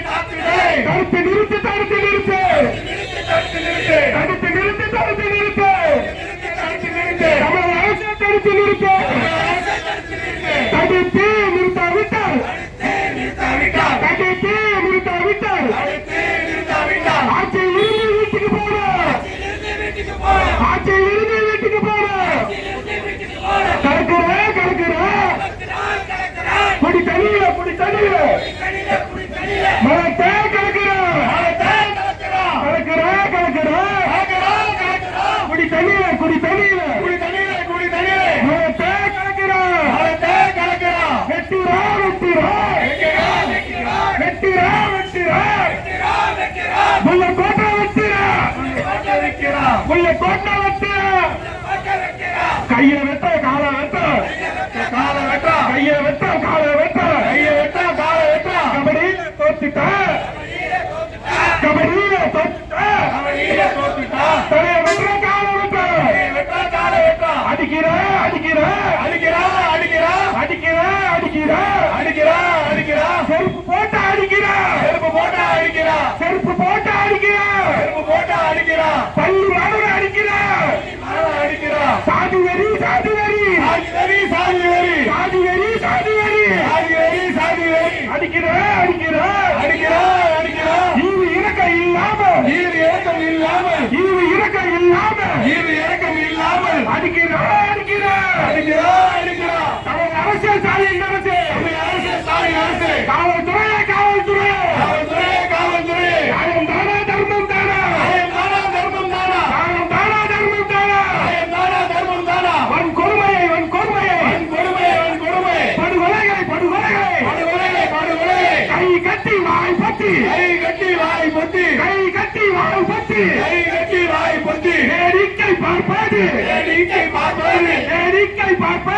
காத்திடே தடுத்து நிறுத்து தடுத்து நிறுத்து தடுத்து நிறுத்து தடுத்து நிறுத்து தமிழக அரசு தடுத்து நிறுத்து தடுத்து நிறுத்தாவிட்டால் தடுத்து நிறுத்தாவிட்டால் ஆட்சியில் இருந்து வீட்டுக்கு போற ஆட்சியில் இருந்து வீட்டுக்கு போற கலக்குற கலக்குற குடி தண்ணியில மரத்தை கலக்குற கலக்குற கலக்குற குடி தண்ணியில மரத்தை கலக்குற வெட்டுறா வெட்டுறா முல்லை கோட்டை வெட்டுறா முல்லை கோட்டை வெட்டுறா கையை வெட்ட காலை வெட்ட கையை வெட்ட காலை வெட்ட கபடியில தோத்துட்டா தலைய வெட்ட காலை வெட்ட அடிக்கிற செருப்பு போட்டு அடிக்கிற பள்ளி மாணவர் அடிக்கிற சாதி வெறி அடிக்கிற ஈவு இறக்கம் இல்லாம அடிக்கிற தமிழ் அரசியல் சாதி அரசு காவல்துறை நியாயம் தானா தர்மம் தானா வன்கொடுமை படுகொலைகளை கை கட்டி வாய் பொத்தி வேடிக்கை பார்ப்பது